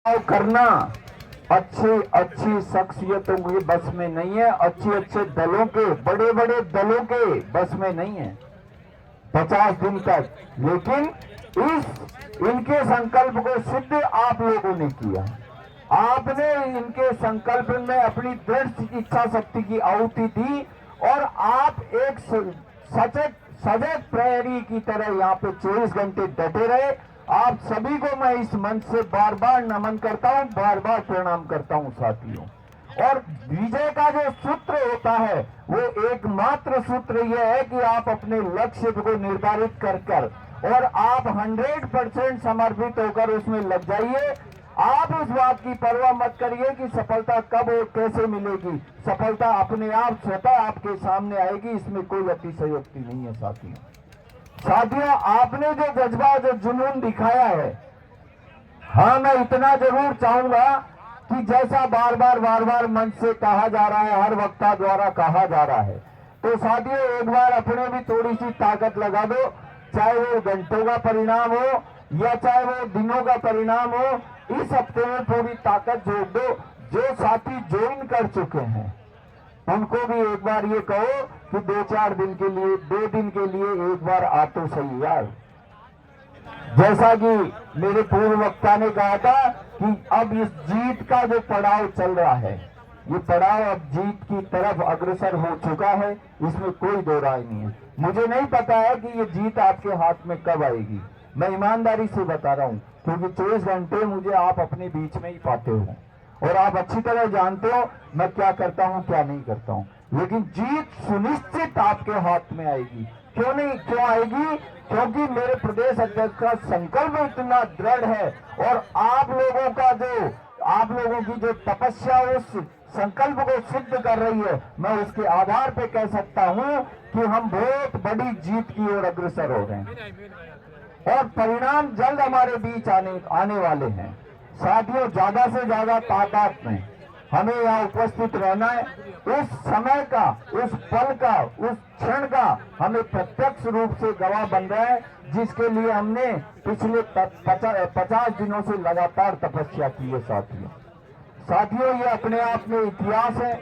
करना अच्छी अच्छी शख्सियतों के बस में नहीं है, अच्छे अच्छे दलों के, बड़े बड़े दलों के बस में नहीं है 50 दिन तक। लेकिन इनके संकल्प को सिद्ध आप लोगों ने किया। आपने इनके संकल्प में अपनी दृढ़ इच्छा शक्ति की आहुति दी और आप एक सचेत सजग प्रहरी की तरह यहाँ पे 24 घंटे डटे रहे। आप सभी को मैं इस मंच से बार बार नमन करता हूँ, बार बार प्रणाम करता हूँ साथियों। और विजय का जो सूत्र होता है वो एकमात्र सूत्र यह है कि आप अपने लक्ष्य को निर्धारित कर और आप 100% समर्पित होकर उसमें लग जाइए। आप इस बात की परवाह मत करिए कि सफलता कब और कैसे मिलेगी, सफलता अपने आप स्वतः आपके सामने आएगी, इसमें कोई अतिशयोक्ति नहीं है साथियों। आपने जो जज्बा जो जुनून दिखाया है, हाँ मैं इतना जरूर चाहूंगा कि जैसा बार बार मंच से कहा जा रहा है, हर वक्ता द्वारा कहा जा रहा है, तो साथियों एक बार अपने भी थोड़ी सी ताकत लगा दो, चाहे वो घंटों का परिणाम हो या चाहे वो दिनों का परिणाम हो। इस हफ्ते में थोड़ी ताकत जोड़ दो। जो साथी ज्वाइन कर चुके हैं उनको भी एक बार ये कहो कि 2-4 दिन के लिए, 2 दिन के लिए एक बार आ तो सही यार। जैसा कि मेरे पूर्व वक्ता ने कहा था कि अब इस जीत का जो पड़ाव चल रहा है, ये पड़ाव अब जीत की तरफ अग्रसर हो चुका है, इसमें कोई दो राय नहीं है। मुझे नहीं पता है कि ये जीत आपके हाथ में कब आएगी, मैं ईमानदारी से बता रहा हूं, क्योंकि 24 घंटे मुझे आप अपने बीच में ही पाते हो और आप अच्छी तरह जानते हो मैं क्या करता हूं क्या नहीं करता हूं। लेकिन जीत सुनिश्चित आपके हाथ में आएगी। क्यों नहीं, क्यों आएगी? क्योंकि मेरे प्रदेश अध्यक्ष का संकल्प इतना दृढ़ है और आप लोगों की जो तपस्या उस संकल्प को सिद्ध कर रही है, मैं उसके आधार पे कह सकता हूं कि हम बहुत बड़ी जीत की ओर अग्रसर हो रहे हैं और परिणाम जल्द हमारे बीच आने वाले हैं साथियों। ज्यादा से ज्यादा तादाद में हमें यहाँ उपस्थित रहना है। उस समय का, उस पल का, उस क्षण का हमें प्रत्यक्ष रूप से गवाह बन रहा है, जिसके लिए हमने पिछले 50 दिनों से लगातार तपस्या की है साथियों। ये अपने आप में इतिहास है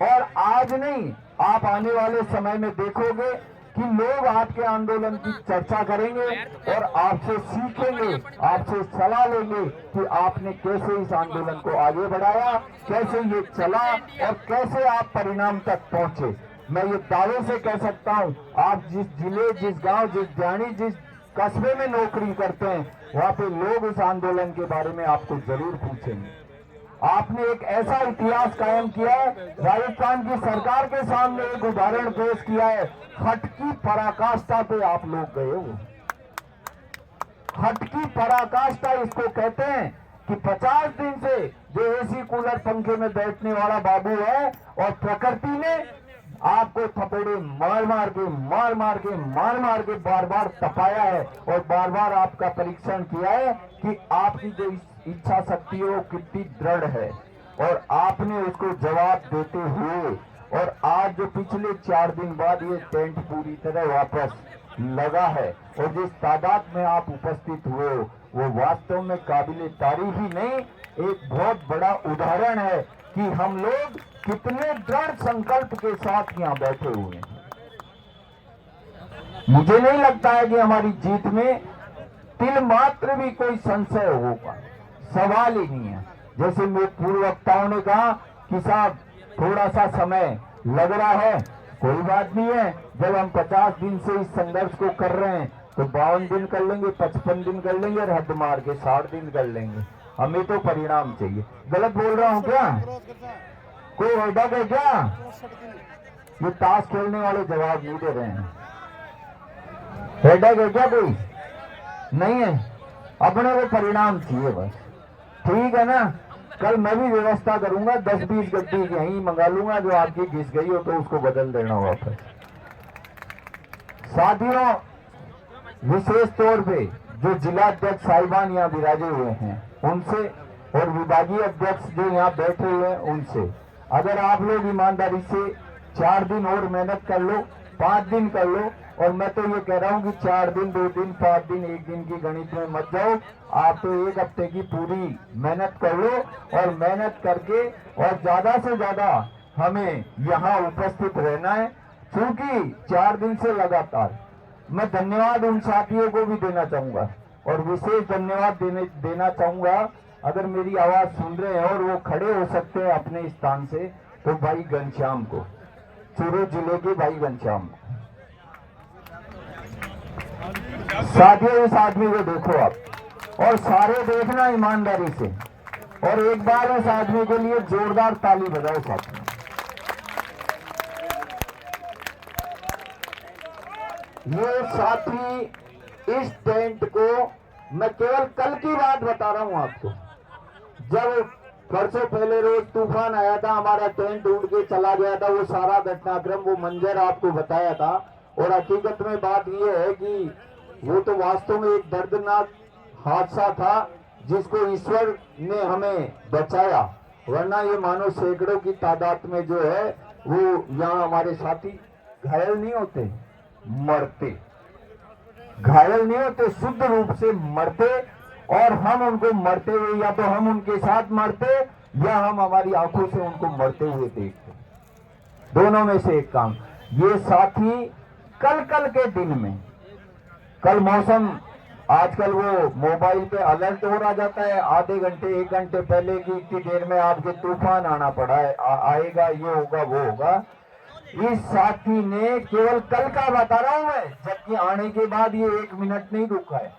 और आज नहीं, आप आने वाले समय में देखोगे कि लोग आपके आंदोलन की चर्चा करेंगे और आपसे सीखेंगे, आपसे सलाह लेंगे कि आपने कैसे इस आंदोलन को आगे बढ़ाया, कैसे ये चला और कैसे आप परिणाम तक पहुंचे। मैं ये दावे से कह सकता हूं, आप जिस जिले, जिस गांव, जिस ध्यानी, जिस कस्बे में नौकरी करते हैं, वहां पे लोग इस आंदोलन के बारे में आपको जरूर पूछेंगे। आपने एक ऐसा इतिहास कायम किया है, राजस्थान की सरकार के सामने एक उदाहरण पेश किया है। हट की पराकाष्ठा पे आप लोग गए हो। हट की पराकाष्ठा इसको कहते हैं कि 50 दिन से जो एसी कूलर पंखे में बैठने वाला बाबू है और प्रकृति ने आपको थपेड़े मार मार के बार बार तपाया है और बार बार आपका परीक्षण किया है कि आपकी जो इच्छा शक्ति है वो कितनी दृढ़ है और आपने उसको जवाब देते हुए और आज जो पिछले 4 दिन बाद ये टेंट पूरी तरह वापस लगा है और जिस तादाद में आप उपस्थित हुए हो वो वास्तव में काबिले तारीफ ही नहीं, एक बहुत बड़ा उदाहरण है कि हम लोग कितने दृढ़ संकल्प के साथ यहाँ बैठे हुए हैं। मुझे नहीं लगता है कि हमारी जीत में तिल मात्र भी कोई संशय होगा, सवाल ही नहीं है। जैसे मेरे पूर्व वक्ताओं ने कहा कि साहब थोड़ा सा समय लग रहा है, कोई बात नहीं है। जब हम 50 दिन से इस संघर्ष को कर रहे हैं तो 52 दिन कर लेंगे, 55 दिन कर लेंगे और हद मार के 60 दिन कर लेंगे। हमें तो परिणाम चाहिए। गलत बोल रहा हूं क्या? कोई हेडक है क्या? ये ताश खेलने वाले जवाब नहीं दे रहे हैं। हेडक है क्या? कोई नहीं है। अपने को परिणाम चाहिए बस, ठीक है ना? कल मैं भी व्यवस्था करूंगा, 10-20 गड्डी यहीं मंगा लूंगा, जो आपकी घिस गई हो तो उसको बदल देना वापस। साथियों, विशेष तौर पे जो जिला अध्यक्ष साहिबान यहाँ विराजे हुए हैं उनसे और विभागीय अध्यक्ष जो यहाँ बैठे हुए हैं उनसे, अगर आप लोग ईमानदारी से 4 दिन और मेहनत कर लो, 5 दिन कर लो और मैं तो ये कह रहा हूँ कि 4 दिन 2 दिन 5 दिन 1 दिन की गणित में मत जाओ। आप तो 1 हफ्ते की पूरी मेहनत कर लो और मेहनत करके और ज्यादा से ज्यादा हमें यहाँ उपस्थित रहना है। क्योंकि 4 दिन से लगातार मैं धन्यवाद उन साथियों को भी देना चाहूंगा और विशेष धन्यवाद देना चाहूंगा, अगर मेरी आवाज सुन रहे हैं और वो खड़े हो सकते हैं अपने स्थान से, तो भाई घनश्याम को, चूरू जिले के भाई घनश्याम को। साथियों इस आदमी को देखो आप और सारे देखना ईमानदारी से, और एक बार इस आदमी के लिए जोरदार ताली बजाओ साथियों। ये साथी इस टेंट को, मैं केवल कल की बात बता रहा हूं आपको, जब परसों पहले रोज तूफान आया था, हमारा टेंट उड़ के चला गया था, वो सारा घटनाक्रम, वो मंजर आपको बताया था। और हकीकत में बात ये है कि वो तो वास्तव में एक दर्दनाक हादसा था जिसको ईश्वर ने हमें बचाया, वरना ये मानो सैकड़ों की तादाद में जो है वो यहाँ हमारे साथी घायल नहीं होते, मरते, घायल नहीं होते, शुद्ध रूप से मरते। और हम उनको मरते हुए, या तो हम उनके साथ मरते या हम हमारी आंखों से उनको मरते हुए देखते, दोनों में से एक काम। ये साथी कल के दिन में, कल मौसम, आजकल वो मोबाइल पे अलर्ट हो रहा जाता है आधे घंटे 1 घंटे पहले की इतनी देर में आपके तूफान आना पड़ा है, आएगा, ये होगा वो होगा। इस साथी ने, केवल कल का बता रहा हूं मैं, जबकि आने के बाद ये 1 मिनट नहीं रुका है।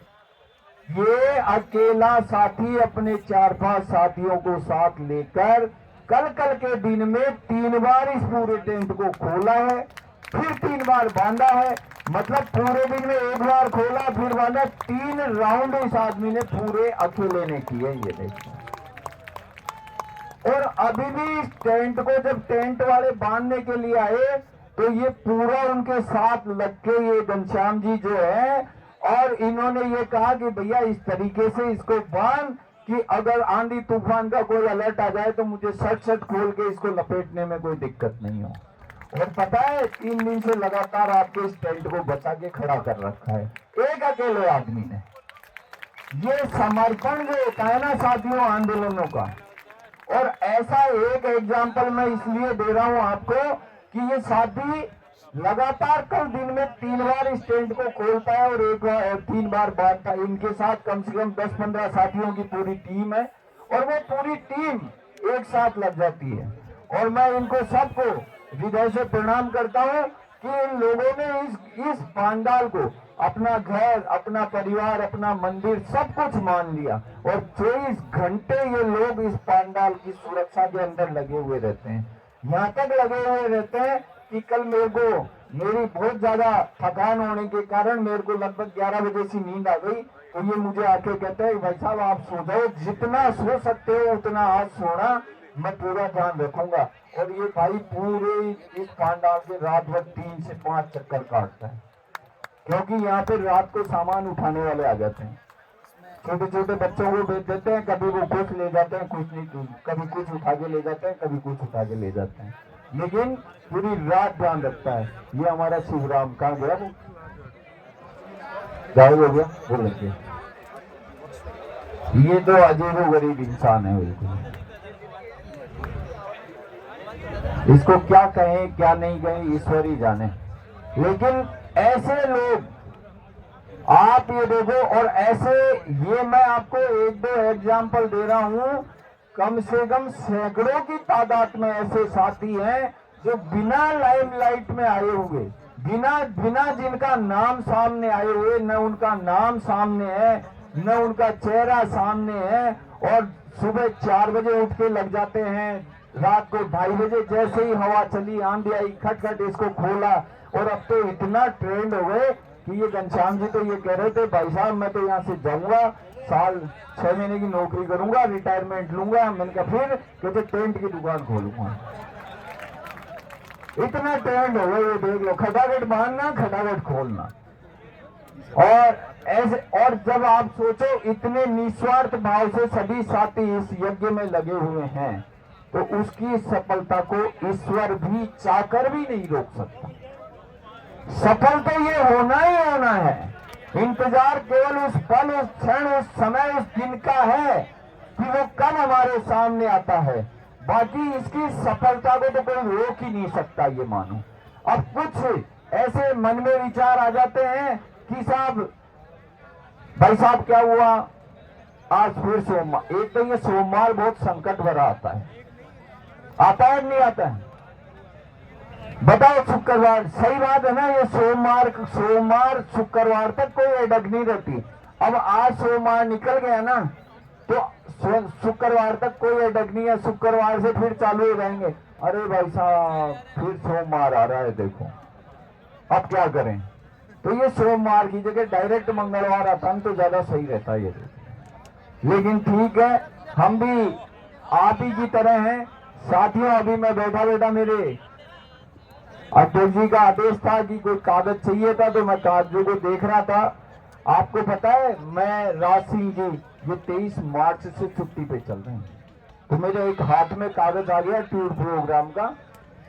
ये अकेला साथी अपने 4-5 साथियों को साथ लेकर कल के दिन में 3 बार इस पूरे टेंट को खोला है, फिर 3 बार बांधा है। मतलब पूरे दिन में 1 बार खोला फिर बांधा, 3 राउंड इस आदमी ने पूरे अकेले ने किए। ये देखिए, और अभी भी इस टेंट को जब टेंट वाले बांधने के लिए आए तो ये पूरा उनके साथ लग के, ये घनश्याम जी जो है, और इन्होंने ये कहा कि भैया इस तरीके से इसको बांध कि अगर आंधी तूफान का कोई अलर्ट आ जाए तो मुझे सट खोल के इसको लपेटने में कोई दिक्कत नहीं हो। और पता है 3 दिन से लगातार आपके इस टेंट को बचा के खड़ा कर रखा है एक अकेले आदमी ने। ये समर्पण जो होता है ना साथियों आंदोलनों का, और ऐसा एक एग्जाम्पल मैं इसलिए दे रहा हूं आपको कि ये साथी लगातार कल दिन में 3 बार इस टेंट को खोलता है और 3 बार बांधता है। इनके साथ कम से कम 10-15 साथियों की पूरी टीम है और वो पूरी टीम एक साथ लग जाती है। और मैं इनको सबको हृदय से प्रणाम करता हूं कि इन लोगों ने इस पांडाल को अपना घर, अपना परिवार, अपना मंदिर सब कुछ मान लिया, और 24 घंटे ये लोग इस पांडाल की सुरक्षा के अंदर लगे हुए रहते हैं। यहाँ तक लगे हुए रहते हैं कि कल मेरी बहुत ज्यादा थकान होने के कारण मेरे को लगभग 11 बजे से नींद आ गई, तो ये मुझे आके कहते हैं भाई साहब आप सो जाओ, जितना सो सकते हो उतना आज सोना, मैं पूरा ध्यान रखूंगा। और ये भाई पूरे इस पांडाल के रात भर 3 से 5 चक्कर काटता है, क्योंकि यहाँ पे रात को सामान उठाने वाले आ जाते हैं, छोटे छोटे बच्चों को भेज देते हैं, कभी वो कुछ ले जाते हैं, कुछ नहीं, कभी कुछ उठा के ले जाते हैं, कभी कुछ उठा के ले जाते हैं, लेकिन पूरी रात ध्यान रखता है। ये हमारा शिवराम कहाँ गया, वो गायब हो गया, बोल लगे। ये तो अजीब गरीब इंसान है बिल्कुल, इसको क्या कहें क्या नहीं कहें ईश्वर ही जाने। लेकिन ऐसे लोग आप ये देखो, और ऐसे ये मैं आपको 1-2 एग्जाम्पल दे रहा हूं, कम से कम सैकड़ों की तादाद में ऐसे साथी हैं जो बिना लाइमलाइट में आए हुए, बिना जिनका नाम सामने आए हुए, न उनका नाम सामने है न उनका चेहरा सामने है, और सुबह 4 बजे उठ के लग जाते हैं, रात को 2:30 बजे जैसे ही हवा चली, आंधी आई, खटखट इसको खोला। और अब तो इतना ट्रेंड हो गए कि ये घनश्याम जी तो ये कह रहे थे भाई साहब मैं तो यहाँ से जाऊंगा, साल 6 महीने की नौकरी करूंगा, रिटायरमेंट लूंगा। मैंने कहा फिर कहते टेंट की दुकान खोलूंगा। इतना ट्रेंड हो गया, ये देख लो, खटाखट बांधना, खटाखट खोलना। और ऐसे, और जब आप सोचो इतने निस्वार्थ भाव से सभी साथी इस यज्ञ में लगे हुए हैं, तो उसकी सफलता को ईश्वर भी चाहकर भी नहीं रोक सकता। सफल तो ये होना ही होना है। इंतजार केवल उस पल, उस क्षण, उस समय, उस दिन का है कि वो कल हमारे सामने आता है। बाकी इसकी सफलता को तो कोई रोक ही नहीं सकता, ये मानो। अब कुछ ऐसे मन में विचार आ जाते हैं कि साहब, भाई साहब क्या हुआ, आज फिर सोमवार। एक तो ये सोमवार बहुत संकट भरा आता है नहीं आता है? बताओ, शुक्रवार सही बात है ना, ये सोमवार शुक्रवार तक कोई अड़ग नहीं रहती। अब आज सोमवार निकल गया ना, तो शुक्रवार तक कोई अड़ग नहीं है, शुक्रवार से फिर चालू हो जाएंगे। अरे भाई साहब, फिर सोमवार आ रहा है, देखो अब क्या करें। तो ये सोमवार की जगह डायरेक्ट मंगलवार आता तो ज्यादा सही रहता है ये। लेकिन ठीक है, हम भी आप ही की तरह हैं साथियों। अभी मैं बैठा मेरे अध्यक्ष जी का आदेश था कि कोई कागज चाहिए था, तो मैं कागजों को देख रहा था। आपको पता है, मैं राज सिंह जी ये 23 मार्च से छुट्टी पे चल रहे हैं, तो मेरे एक हाथ में कागज आ गया टूर प्रोग्राम का।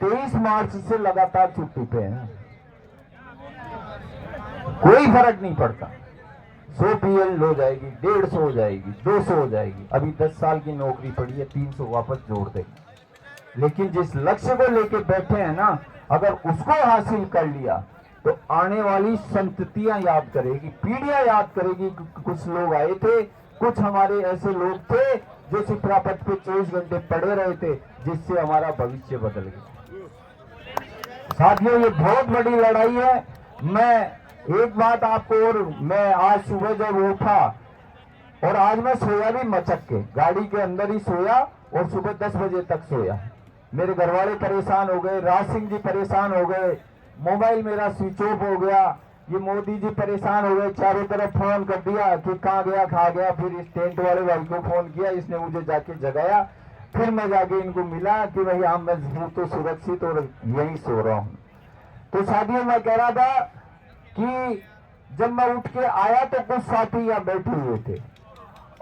23 मार्च से लगातार छुट्टी पे है, कोई फर्क नहीं पड़ता। 100 PL हो जाएगी, 150 हो जाएगी, 200 हो जाएगी। अभी 10 साल की नौकरी पड़ी है, 300 वापस जोड़ देंगे। लेकिन जिस लक्ष्य को लेके बैठे हैं ना, अगर उसको हासिल कर लिया तो आने वाली संततियां याद करेगी, पीढ़ियां याद करेगी। कुछ लोग आए थे, कुछ हमारे ऐसे लोग थे जो शिप्रा पथ पे 24 घंटे पड़े रहे थे, जिससे हमारा भविष्य बदल गया। साथियों, ये बहुत बड़ी लड़ाई है। मैं एक बात आपको, और मैं आज सुबह जब उठा, और आज मैं सोया भी मचक के, गाड़ी के अंदर ही सोया और सुबह 10 बजे तक सोया। मेरे घर वाले परेशान हो गए, राज सिंह जी परेशान हो गए, मोबाइल मेरा स्विच ऑफ हो गया, ये मोदी जी परेशान हो गए, चारों तरफ फोन कर दिया कि कहाँ गया खा गया। फिर इस टेंट वाले भाई को फोन किया, इसने मुझे जाके जगाया। फिर मैं जाके इनको मिला कि भाई हाँ, मैं हूँ तो सुरक्षित और यहीं सो रहा हूँ। तो साथियों, मैं कह रहा था कि जब मैं उठ के आया तो कुछ साथी यहाँ बैठे हुए थे,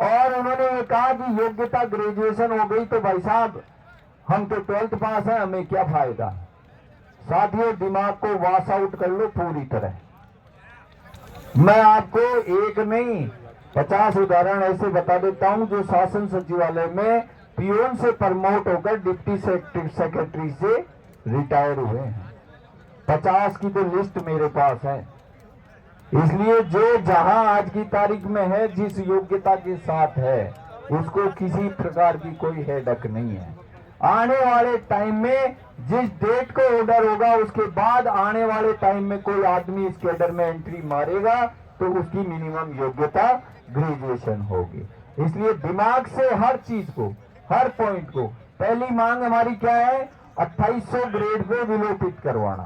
और उन्होंने ये कहा कि योग्यता ग्रेजुएशन हो गई तो भाई साहब हम तो 12th पास है, हमें क्या फायदा। साथियों, दिमाग को वॉश आउट कर लो पूरी तरह। मैं आपको एक नहीं 50 उदाहरण ऐसे बता देता हूं जो शासन सचिवालय में पियोन से प्रमोट होकर डिप्टी सेक्रेटरी से रिटायर हुए हैं। 50 की तो लिस्ट मेरे पास है। इसलिए जो जहां आज की तारीख में है, जिस योग्यता के साथ है, उसको किसी प्रकार की कोई हेडक नहीं है। आने वाले टाइम में जिस डेट को ऑर्डर होगा, उसके बाद आने वाले टाइम में कोई आदमी इस कैडर में एंट्री मारेगा तो उसकी मिनिमम योग्यता ग्रेजुएशन होगी। इसलिए दिमाग से हर चीज को, हर पॉइंट को, पहली मांग हमारी क्या है, 2800 ग्रेड पे विलोपित करवाना।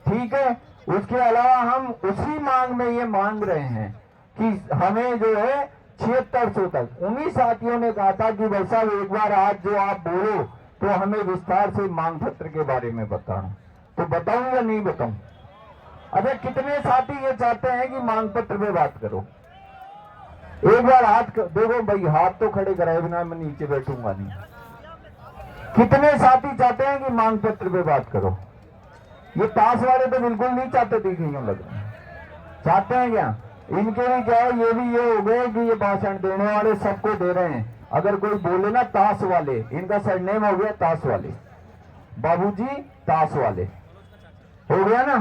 ठीक है, उसके अलावा हम उसी मांग में ये मांग रहे हैं कि हमें जो है 7600 तक। उन्हीं साथियों ने कहा था कि भाई साहब एक बार आज जो आप बोलो तो हमें विस्तार से मांग पत्र के बारे में बताना। तो बताऊं या नहीं बताऊं? अच्छा, कितने साथी ये चाहते हैं कि मांग पत्र पे बात करो? एक बार हाथ देखो भाई, हाथ तो खड़े कराए बिना मैं नीचे बैठूंगा नहीं। कितने साथी चाहते हैं कि मांग पत्र पे बात करो? ये ताश वाले तो बिल्कुल नहीं चाहते, दिख नहीं लग रहा। चाहते हैं क्या? इनके भी क्या है, ये भी ये हो गए कि ये भाषण देने वाले सबको दे रहे हैं। अगर कोई बोले ना ताश वाले, इनका सरनेम हो गया ताश वाले, बाबूजी ताश वाले हो गया ना।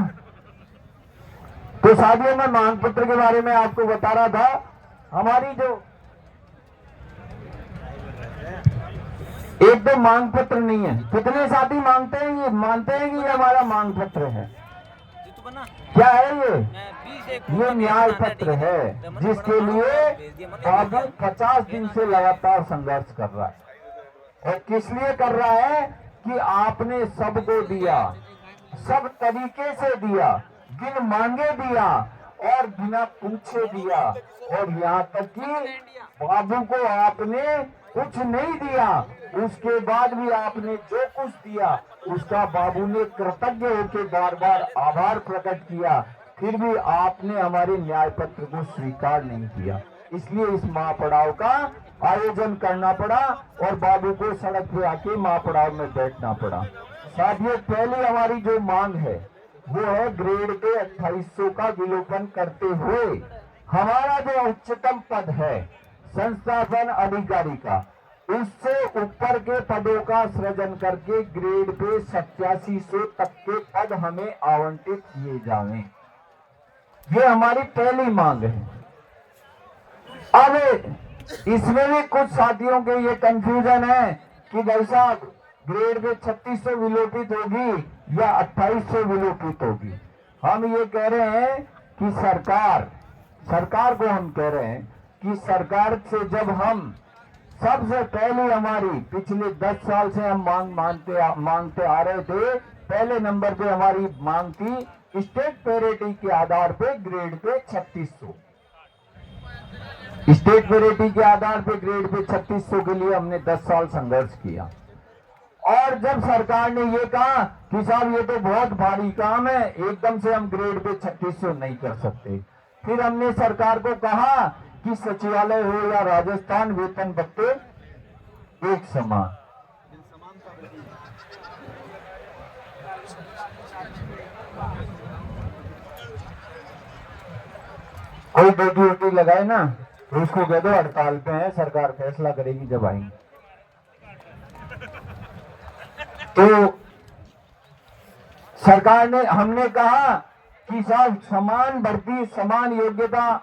तो साथियों, मैं मांग पत्र के बारे में आपको बता रहा था। हमारी जो एक तो मांग पत्र नहीं है, कितने साथी मांगते हैं, ये मानते हैं कि ये हमारा मांग पत्र है? क्या है ये न्याय पत्र है, जिसके लिए बाबू 50 दिन से लगातार संघर्ष कर रहा है। और किस लिए कर रहा है कि आपने सबको दिया, सब तरीके से दिया, बिन मांगे दिया और बिना पूछे दिया, और यहाँ तक कि बाबू को आपने कुछ नहीं दिया, उसके बाद भी आपने जो कुछ दिया उसका बाबू ने कृतज्ञ होकर बार बार आभार प्रकट किया, फिर भी आपने हमारे न्याय पत्र को स्वीकार नहीं किया। इसलिए इस महापड़ाव का आयोजन करना पड़ा और बाबू को सड़क पे आके महापड़ाव में बैठना पड़ा। साथियों, पहली हमारी जो मांग है वो है ग्रेड पे 2800 का विलोपन करते हुए हमारा जो उच्चतम पद है संस्थापन अधिकारी का, उससे ऊपर के पदों का सृजन करके ग्रेड पे 8700 तक के पद हमें आवंटित किए जाएं। ये हमारी पहली मांग है। अब इसमें भी कुछ साथियों के ये कंफ्यूजन है कि भाई साहब ग्रेड पे 3600 विलोपित होगी या 2800 विलोपित होगी। हम ये कह रहे हैं कि सरकार को हम कह रहे हैं कि सरकार से जब हम सबसे पहले हमारी पिछले 10 साल से हम मांगते आ रहे थे, पहले नंबर पे हमारी मांग थी स्टेट पेरिटी के आधार पे ग्रेड पे 3600, स्टेट पेरिटी के आधार पे ग्रेड पे 3600 के लिए हमने 10 साल संघर्ष किया। और जब सरकार ने ये कहा कि साहब ये तो बहुत भारी काम है, एकदम से हम ग्रेड पे 3600 नहीं कर सकते, फिर हमने सरकार को कहा कि सचिवालय हो या राजस्थान, वेतन भत्ते एक समान। कोई ड्यूटी वोटी लगाए ना तो उसको कह दो हड़ताल पे है, सरकार फैसला करेगी जब आएंगे। तो सरकार ने, हमने कहा कि साहब समान भर्ती, समान योग्यता,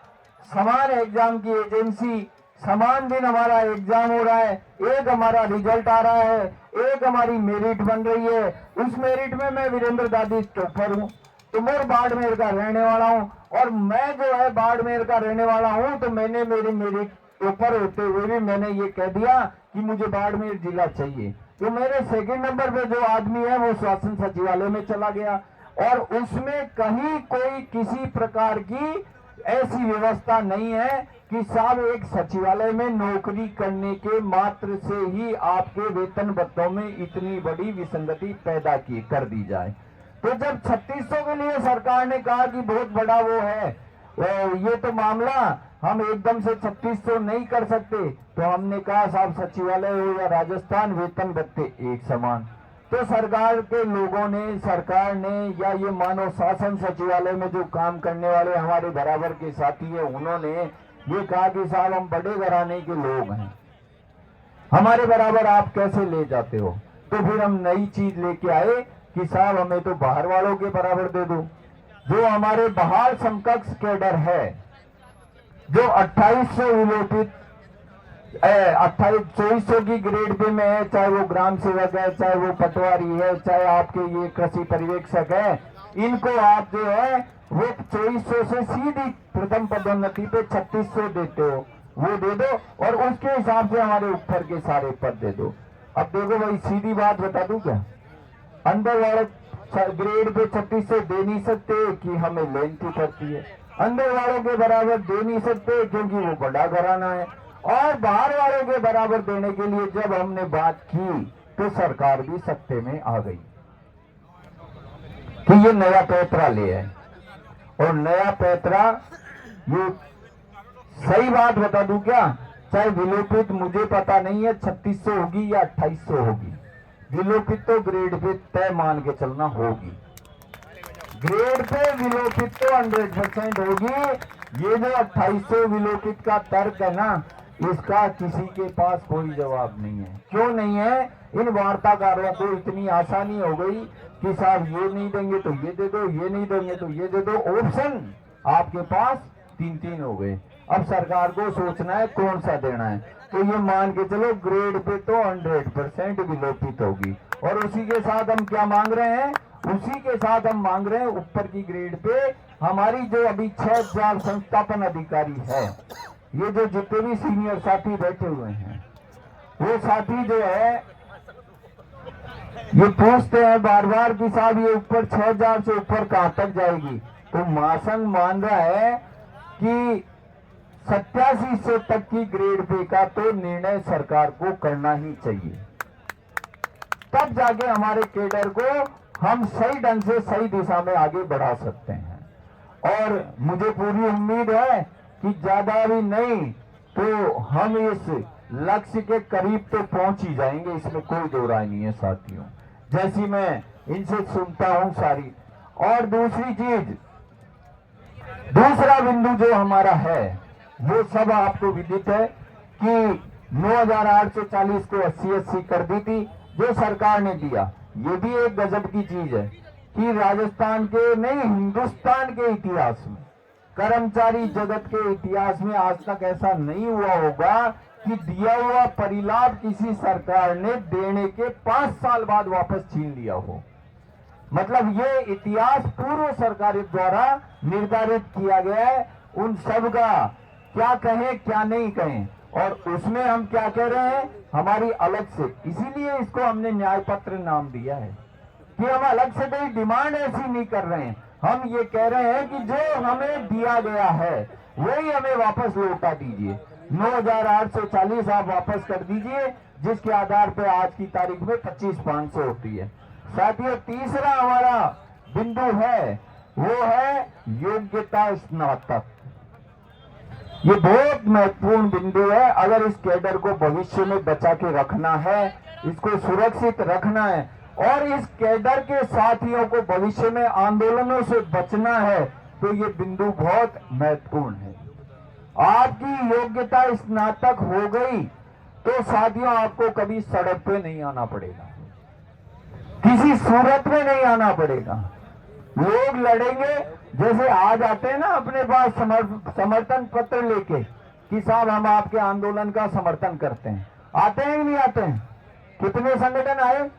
समान एग्जाम की एजेंसी, समान दिन हमारा एग्जाम हो रहा है, एक हमारा रिजल्ट आ रहा है, एक हमारी मेरिट बन रही है, उस मेरिट में मैं वीरेंद्र दादी टॉपर हूँ, तो मैं बाड़मेर का रहने वाला हूँ, और मैं जो है बाड़मेर का रहने वाला हूँ, तो मैंने मेरी मेरिट टॉपर होते हुए भी मैंने ये कह दिया कि मुझे बाड़मेर जिला चाहिए। तो मेरे सेकंड नंबर पे जो आदमी है वो शासन सचिवालय में चला गया, और उसमें कहीं कोई किसी प्रकार की ऐसी व्यवस्था नहीं है कि साहब एक सचिवालय में नौकरी करने के मात्र से ही आपके वेतन भत्तों में इतनी बड़ी विसंगति पैदा कर दी जाए। तो जब 3600 के लिए सरकार ने कहा कि बहुत बड़ा वो है, ये तो मामला हम एकदम से 3600 नहीं कर सकते, तो हमने कहा साहब सचिवालय हो या राजस्थान, वेतन भत्ते एक समान। तो सरकार के लोगों ने, सरकार ने, या ये मानव शासन सचिवालय में जो काम करने वाले हमारे बराबर के साथी है, उन्होंने ये कहा कि साहब हम बड़े घराने के लोग हैं, हमारे बराबर आप कैसे ले जाते हो। तो फिर हम नई चीज लेके आए कि साहब हमें तो बाहर वालों के बराबर दे दो। जो हमारे बाहर समकक्ष कैडर है, जो 2800 विलोपित 2400 की ग्रेड पे में है, चाहे वो ग्राम सेवक है, चाहे वो पटवारी है, चाहे आपके ये कृषि पर्यवेक्षक है, इनको आप जो है वो 2400 से सीधी प्रथम पदोन्नति पे 3600 देते हो, वो दे दो, और उसके हिसाब से हमारे ऊपर के सारे पद दे दो। अब देखो भाई, सीधी बात बता दूं क्या, अंदर वाले ग्रेड पे 3600 दे नहीं सकते कि हमें लेंथी पड़ती है, अंदर वालों के बराबर दे नहीं सकते क्योंकि वो बड़ा घराना है, और बाहर वालों के बराबर देने के लिए जब हमने बात की तो सरकार भी सत्ते में आ गई कि ये नया पैतरा ले आए। और नया पैतरा, ये सही बात बता दूं क्या, चाहे विलोपित मुझे पता नहीं है 3600 होगी या 2800 होगी, विलोपित तो ग्रेड पे तय मान के चलना होगी, ग्रेड पे विलोपित तो 100% होगी। ये जो 2800 विलोपित का तर्क है ना, इसका किसी के पास कोई जवाब नहीं है। क्यों नहीं है? इन वार्ताकारों को इतनी आसानी हो गई कि साहब ये नहीं देंगे तो ये दे दो, ये नहीं देंगे तो ये दे दो, ऑप्शन आपके पास 3-3 हो गए। अब सरकार को सोचना है कौन सा देना है। तो ये मान के चलो ग्रेड पे तो 100% विलोपित होगी, और उसी के साथ हम क्या मांग रहे हैं, उसी के साथ हम मांग रहे हैं ऊपर की ग्रेड पे हमारी जो अभी 6000 संस्थापन अधिकारी है, ये जो जितने भी सीनियर साथी बैठे हुए हैं, वो साथी जो है ये पूछते हैं बार बार कि साहब ये ऊपर 6000 से ऊपर कहां तक जाएगी। तो महासंघ मान रहा है कि 8700 तक की ग्रेड पे का तो निर्णय सरकार को करना ही चाहिए, तब जाके हमारे केडर को हम सही ढंग से सही दिशा में आगे बढ़ा सकते हैं। और मुझे पूरी उम्मीद है कि ज्यादा भी नहीं तो हम इस लक्ष्य के करीब तो पहुंच ही जाएंगे, इसमें कोई दो राय नहीं है साथियों। जैसी मैं इनसे सुनता हूं सारी, और दूसरी चीज, दूसरा बिंदु जो हमारा है वो सब आपको विदित है कि 9,840 को 80-80 कर दी थी जो सरकार ने दिया। ये भी एक गजब की चीज है कि राजस्थान के नहीं, हिंदुस्तान के इतिहास में, कर्मचारी जगत के इतिहास में आज तक ऐसा नहीं हुआ होगा कि दिया हुआ परिलाभ किसी सरकार ने देने के 5 साल बाद वापस छीन लिया हो। मतलब ये इतिहास पूर्व सरकार द्वारा निर्धारित किया गया है, उन सब का क्या कहें क्या नहीं कहें, और उसमें हम क्या कह रहे हैं हमारी अलग से, इसीलिए इसको हमने न्याय पत्र नाम दिया है कि हम अलग से कोई डिमांड ऐसी नहीं कर रहे हैं। हम ये कह रहे हैं कि जो हमें दिया गया है वही हमें वापस लौटा दीजिए। 9,840 आप वापस कर दीजिए, जिसके आधार पर आज की तारीख में 25,500 होती है। साथियों, तीसरा हमारा बिंदु है वो है योग्यता स्नातक। ये बहुत महत्वपूर्ण बिंदु है। अगर इस कैडर को भविष्य में बचा के रखना है, इसको सुरक्षित रखना है और इस कैडर के साथियों को भविष्य में आंदोलनों से बचना है, तो ये बिंदु बहुत महत्वपूर्ण है। आपकी योग्यता स्नातक हो गई तो साथियों आपको कभी सड़क पे नहीं आना पड़ेगा, किसी सूरत में नहीं आना पड़ेगा। लोग लड़ेंगे, जैसे आज आते हैं ना अपने पास समर्थन पत्र लेके कि साहब हम आपके आंदोलन का समर्थन करते हैं, आते हैं कि नहीं आते हैं? कितने संगठन आए?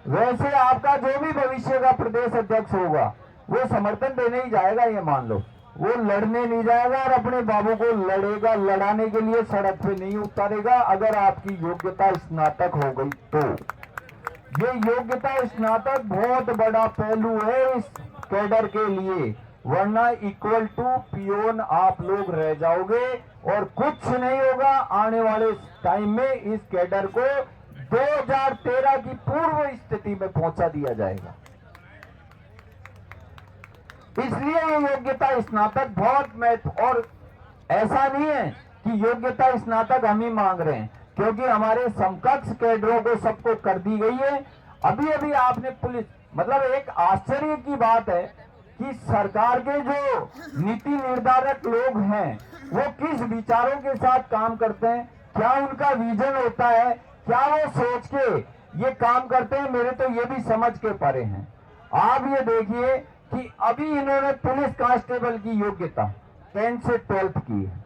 वैसे आपका जो भी भविष्य का प्रदेश अध्यक्ष होगा वो समर्थन देने ही जाएगा, ये मान लो, वो लड़ने नहीं जाएगा और अपने बाबू को लड़ेगा, लड़ाने के लिए सड़क पे नहीं उतारेगा अगर आपकी योग्यता स्नातक हो गई तो। ये योग्यता स्नातक बहुत बड़ा पहलू है इस कैडर के लिए, वरना इक्वल टू पियोन आप लोग रह जाओगे और कुछ नहीं होगा। आने वाले टाइम में इस कैडर को 2013 की पूर्व स्थिति में पहुंचा दिया जाएगा। इसलिए ये योग्यता स्नातक बहुत महत्व, और ऐसा नहीं है कि योग्यता स्नातक हम ही मांग रहे हैं, क्योंकि हमारे समकक्ष कैडरों को सबको कर दी गई है। अभी अभी आपने पुलिस, मतलब एक आश्चर्य की बात है कि सरकार के जो नीति निर्धारक लोग हैं वो किस विचारों के साथ काम करते हैं, क्या उनका विजन होता है, क्या वो सोच के ये काम करते हैं, मेरे तो ये भी समझ के परे हैं। आप ये देखिए कि अभी इन्होंने पुलिस कांस्टेबल की योग्यता 10th से 12th की है।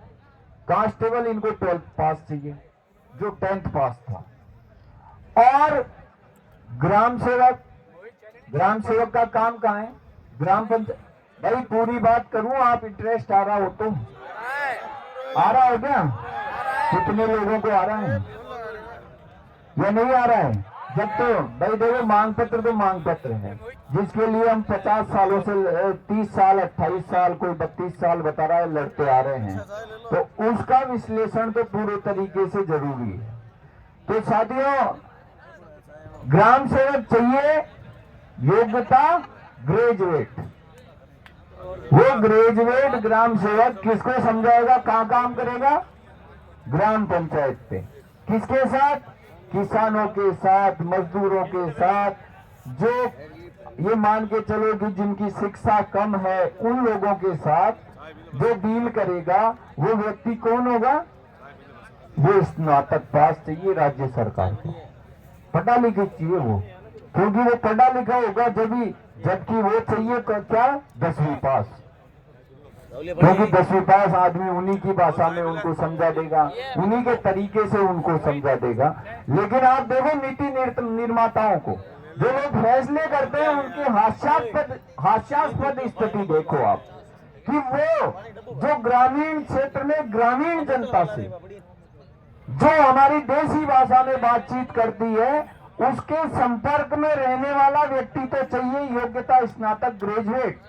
कांस्टेबल इनको 12th पास चाहिए जो 10th पास था। और ग्राम सेवक का काम कहाँ है? ग्राम पंचायत। भाई पूरी बात करूं, आप इंटरेस्ट आ रहा हो तो? आ रहा हो क्या? कितने लोगों को आ रहा है या नहीं आ रहा है? जब तो भाई देखो, मांग पत्र तो मांग पत्र है, जिसके लिए हम 50 सालों से 30 साल 28 साल कोई 32 साल बता रहा है लड़ते आ रहे हैं, तो उसका विश्लेषण तो पूरे तरीके से जरूरी है। तो साथियों, ग्राम सेवक चाहिए योग्यता ग्रेजुएट। वो ग्रेजुएट ग्राम सेवक किसको समझाएगा, कहां काम करेगा? ग्राम पंचायत पे। किसके साथ? किसानों के साथ, मजदूरों के साथ, जो ये मान के चलो कि जिनकी शिक्षा कम है उन लोगों के साथ जो डील करेगा वो व्यक्ति कौन होगा? वो स्नातक पास चाहिए राज्य सरकार को, पढ़ा लिखा चाहिए वो, क्योंकि वो पढ़ा लिखा होगा जबकि वो चाहिए क्या? 10वीं पास, क्योंकि 10वीं पास आदमी उन्हीं की भाषा में उनको समझा देगा, उन्हीं के तरीके से उनको समझा देगा। लेकिन आप देखो नीति निर्माताओं को, जो लोग फैसले करते हैं, उनकी हास्यास्पद स्थिति देखो आप, कि वो जो ग्रामीण क्षेत्र में ग्रामीण जनता से जो हमारी देसी भाषा में बातचीत करती है, उसके संपर्क में रहने वाला व्यक्ति तो चाहिए योग्यता स्नातक ग्रेजुएट।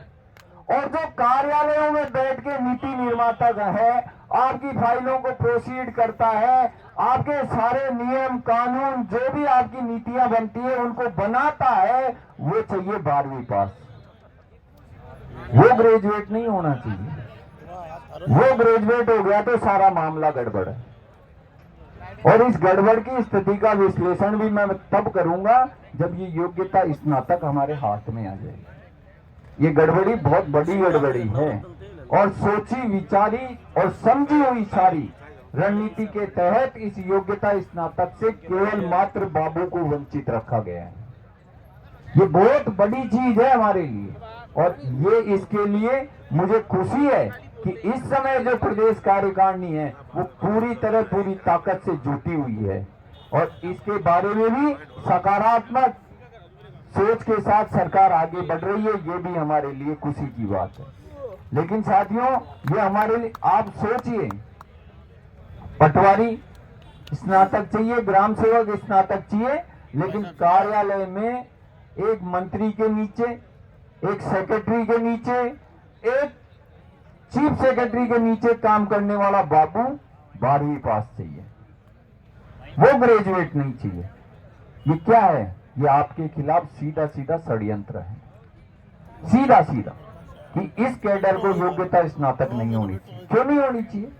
और जो कार्यालयों में बैठ के नीति निर्माता है, आपकी फाइलों को प्रोसीड करता है, आपके सारे नियम कानून जो भी आपकी नीतियां बनती है उनको बनाता है, वो चाहिए 12वीं पास। वो ग्रेजुएट नहीं होना चाहिए। वो ग्रेजुएट हो गया तो सारा मामला गड़बड़ है। और इस गड़बड़ की स्थिति का विश्लेषण भी मैं तब करूंगा जब ये योग्यता स्नातक हमारे हाथ में आ जाएगी। ये गड़बड़ी बहुत बड़ी गड़बड़ी है और सोची विचारी और समझी हुई सारी रणनीति के तहत इस योग्यता स्नातक से केवल मात्र बाबू को वंचित रखा गया है। ये बहुत बड़ी चीज है हमारे लिए और ये इसके लिए मुझे खुशी है कि इस समय जो प्रदेश कार्यकारिणी है वो पूरी तरह पूरी ताकत से जुटी हुई है और इसके बारे में भी सकारात्मक सोच के साथ सरकार आगे बढ़ रही है। ये भी हमारे लिए खुशी की बात है। लेकिन साथियों, ये हमारे लिए, आप सोचिए, पटवारी स्नातक चाहिए, ग्राम सेवक स्नातक चाहिए, लेकिन कार्यालय में एक मंत्री के नीचे, एक सेक्रेटरी के नीचे, एक चीफ सेक्रेटरी के नीचे काम करने वाला बाबू 12वीं पास चाहिए, वो ग्रेजुएट नहीं चाहिए। ये क्या है? ये आपके खिलाफ सीधा सीधा षड्यंत्र है, सीधा सीधा, कि इस कैडर को योग्यता स्नातक नहीं होनी चाहिए। क्यों नहीं होनी चाहिए?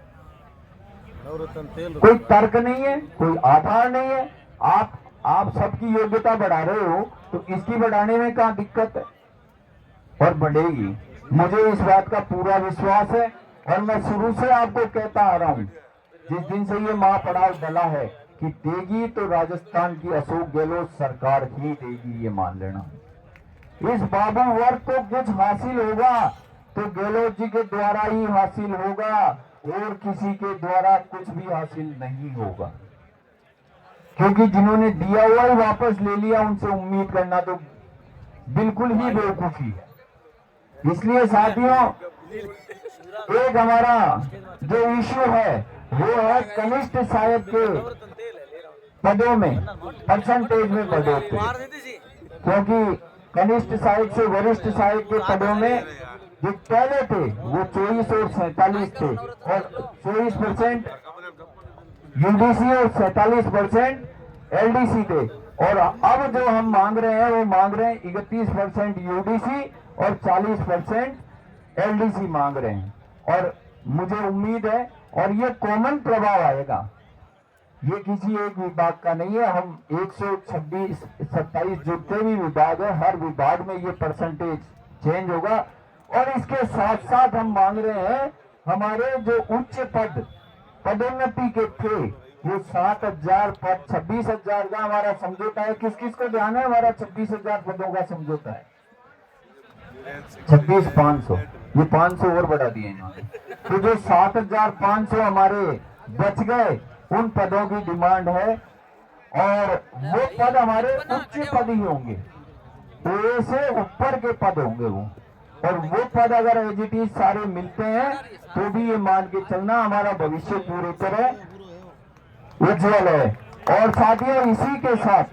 कोई तर्क नहीं है, कोई आधार नहीं है। आप सबकी योग्यता बढ़ा रहे हो तो इसकी बढ़ाने में क्या दिक्कत है? और बढ़ेगी, मुझे इस बात का पूरा विश्वास है और मैं शुरू से आपको कहता आ रहा हूं, जिस दिन से ये महापड़ाव डला है कि देगी तो राजस्थान की अशोक गहलोत सरकार ही देगी, ये मान लेना। इस बाबू वर्ग को कुछ हासिल होगा तो गहलोत जी के द्वारा ही हासिल होगा और किसी के द्वारा कुछ भी हासिल नहीं होगा, क्योंकि जिन्होंने दिया हुआ ही वापस ले लिया, उनसे उम्मीद करना तो बिल्कुल ही बेवकूफी है। इसलिए साथियों, एक हमारा जो इश्यू है वो है कनिष्ठ सहायक के पदों में परसेंटेज में बढ़ोतरी, क्योंकि कनिष्ठ सहायक से वरिष्ठ सहायक के पदों में जो पहले थे वो 24 और 47 थे और 24% यूडीसी और 47% एलडीसी थे, और अब जो हम मांग रहे हैं वो मांग रहे हैं 31% यूडीसी और 40% एलडीसी मांग रहे हैं। और मुझे उम्मीद है, और ये कॉमन प्रभाव आएगा, ये किसी एक विभाग का नहीं है। हम 126-27 जितने भी विभाग है, हर विभाग में ये परसेंटेज चेंज होगा। और इसके साथ साथ हम मांग रहे हैं हमारे जो उच्च पदोन्नति के थे वो 7,000 पद, 26,000 का हमारा समझौता है। किस किस को ध्यान है? हमारा 26,000 पदों का समझौता है, 26,500, ये 500 और बढ़ा दिए इन्होंने। तो जो 7,500 हमारे बच गए, उन पदों की डिमांड है और वो पद हमारे उच्च पद ही होंगे, ओए से ऊपर के पद होंगे वो, और वो पद अगर एजीटी सारे मिलते हैं तो भी ये मान के चलना हमारा भविष्य पूरी तरह उज्जवल है। और साथियों, इसी के साथ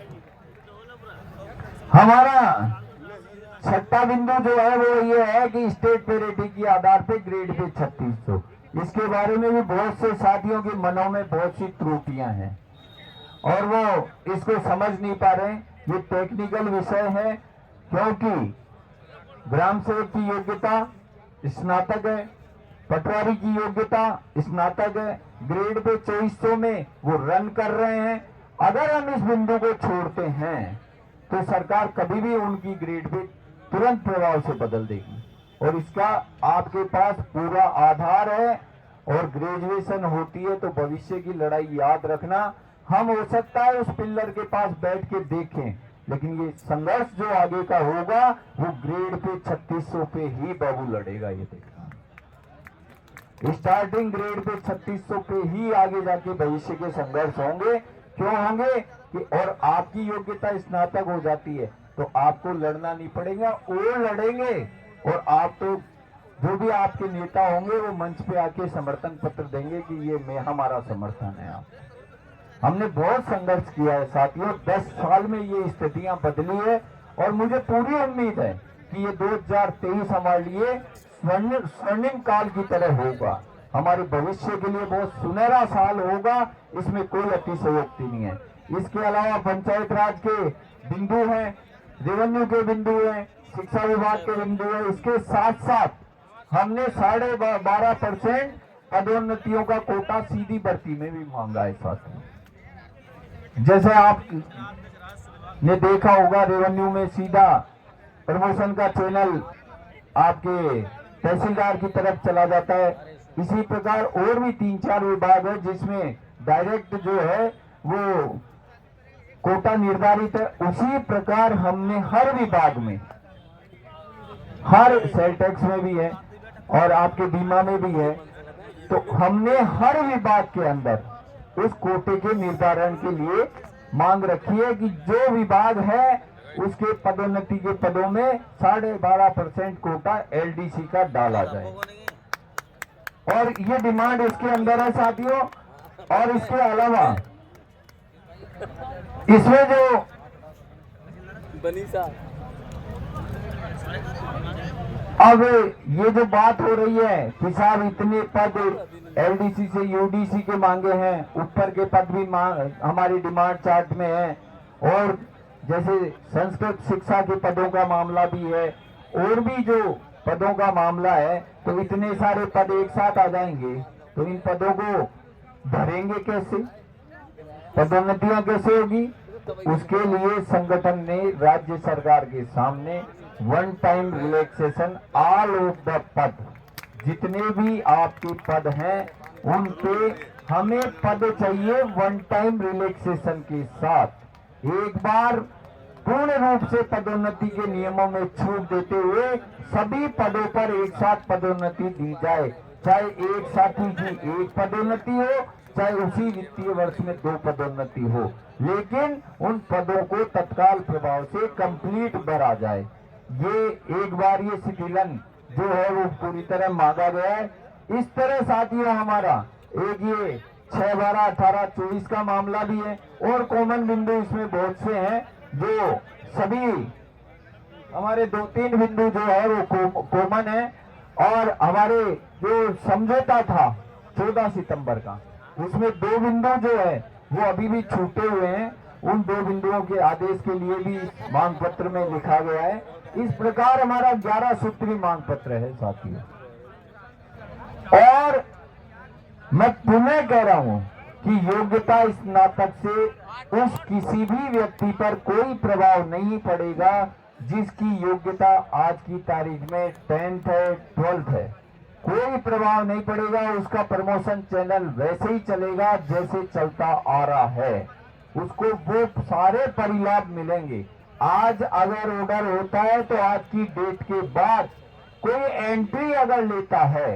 हमारा छठा बिंदु जो है वो ये है कि स्टेट पेरिटी के आधार पे ग्रेड पे 3600, इसके बारे में भी बहुत से साथियों के मनों में बहुत सी त्रुटियां हैं और वो इसको समझ नहीं पा रहे। ये टेक्निकल विषय है, क्योंकि ग्राम सेवक की योग्यता स्नातक है, पटवारी की योग्यता स्नातक है, ग्रेड पे 2400 में वो रन कर रहे हैं। अगर हम इस बिंदु को छोड़ते हैं तो सरकार कभी भी उनकी ग्रेड पे तुरंत प्रभाव से बदल देगी, और इसका आपके पास पूरा आधार है। और ग्रेजुएशन होती है तो भविष्य की लड़ाई याद रखना, हम हो सकता है उस पिल्लर के पास बैठ के देखें, लेकिन ये संघर्ष जो आगे का होगा वो ग्रेड पे 3600 पे ही बाबू लड़ेगा। ये देखना, स्टार्टिंग ग्रेड पे 3600 पे ही आगे जाके भविष्य के संघर्ष होंगे। क्यों होंगे? कि और आपकी योग्यता स्नातक हो जाती है तो आपको लड़ना नहीं पड़ेगा, वो लड़ेंगे, और आप तो जो भी आपके नेता होंगे वो मंच पे आके समर्थन पत्र देंगे कि ये मैं हमारा समर्थन है। आप हमने बहुत संघर्ष किया है साथियों, 10 साल में ये स्थितियां बदली है और मुझे पूरी उम्मीद है कि ये 2023 हमारे लिए स्वर्णिम काल की तरह होगा, हमारे भविष्य के लिए बहुत सुनहरा साल होगा, इसमें कोई अतिशयोक्ति नहीं है। इसके अलावा पंचायत राज के बिंदु हैं, रेवेन्यू के बिंदु हैं, शिक्षा विभाग के बिंदु है। इसके साथ साथ हमने 12.5% पदोन्नतियों का कोटा सीधी भर्ती में भी मांगा है साथियों। जैसे आप ने देखा होगा रेवेन्यू में सीधा प्रमोशन का चैनल आपके तहसीलदार की तरफ चला जाता है। इसी प्रकार और भी 3-4 विभाग है जिसमें डायरेक्ट जो है वो कोटा निर्धारित है। उसी प्रकार हमने हर विभाग में, हर सेल टैक्स में भी है और आपके बीमा में भी है, तो हमने हर विभाग के अंदर उस कोटे के निर्धारण के लिए मांग रखी है कि जो विभाग है उसके पदोन्नति के पदों में 12.5% कोटा एलडीसी का डाला जाए। और ये डिमांड इसके अंदर है साथियों। और इसके अलावा इसमें जो अब ये जो बात हो रही है कि साहब इतने पद एलडीसी से यूडीसी के मांगे हैं, ऊपर के पद भी हमारी डिमांड चार्ट में है, और जैसे संस्कृत शिक्षा के पदों का मामला भी है, और भी जो पदों का मामला है, तो इतने सारे पद एक साथ आ जाएंगे तो इन पदों को भरेंगे कैसे, पदोन्नतियां कैसे होगी? उसके लिए संगठन ने राज्य सरकार के सामने one time relaxation all of the पद, जितने भी आपके पद हैं उन पे हमें पद चाहिए वन टाइम रिलैक्सेशन के साथ। एक बार पूर्ण रूप से पदोन्नति के नियमों में छूट देते हुए सभी पदों पर एक साथ पदोन्नति दी जाए, चाहे एक साथी की एक पदोन्नति हो, चाहे उसी वित्तीय वर्ष में 2 पदोन्नति हो, लेकिन उन पदों को तत्काल प्रभाव से कंप्लीट भरा जाए। ये एक बार ये शिथिलन जो है वो पूरी तरह मांगा गया है। इस तरह साथियों हमारा एक ये 6, 12, 18, 24 का मामला भी है, और कॉमन बिंदु इसमें बहुत से हैं जो सभी हमारे 2-3 बिंदु जो है वो कॉमन है। और हमारे जो समझौता था 14 सितंबर का, उसमें 2 बिंदु जो है वो अभी भी छूटे हुए हैं। उन 2 बिंदुओं के आदेश के लिए भी मांग पत्र में लिखा गया है। इस प्रकार हमारा 11 सूत्री मांग पत्र है साथियों। और मैं पुनः कह रहा हूं कि योग्यता स्नातक से उस किसी भी व्यक्ति पर कोई प्रभाव नहीं पड़ेगा जिसकी योग्यता आज की तारीख में 10th है, 12th है। कोई प्रभाव नहीं पड़ेगा, उसका प्रमोशन चैनल वैसे ही चलेगा जैसे चलता आ रहा है, उसको वो सारे परिलाभ मिलेंगे। आज अगर ऑर्डर होता है तो आज की डेट के बाद कोई एंट्री अगर लेता है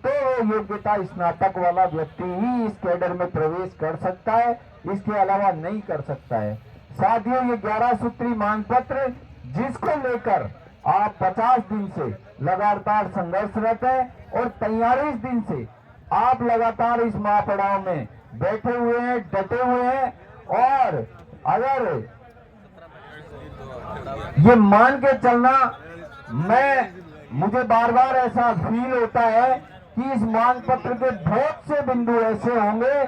तो वो योग्यता स्नातक वाला व्यक्ति ही इस कैडर में प्रवेश कर सकता है, इसके अलावा नहीं कर सकता है। साथियों, ये 11 सूत्री मांग पत्र जिसको लेकर आप 50 दिन से लगातार संघर्षरत है और 43 दिन से आप लगातार इस महापड़ाव में बैठे हुए हैं, डटे हुए हैं। और अगर ये मान के चलना, मुझे बार बार ऐसा फील होता है कि इस मांग पत्र के बहुत से बिंदु ऐसे होंगे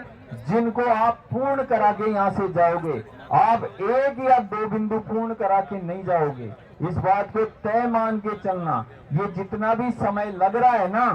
जिनको आप पूर्ण करा के यहां से जाओगे, आप 1 या 2 बिंदु पूर्ण करा के नहीं जाओगे। इस बात को तय मान के चलना। ये जितना भी समय लग रहा है ना,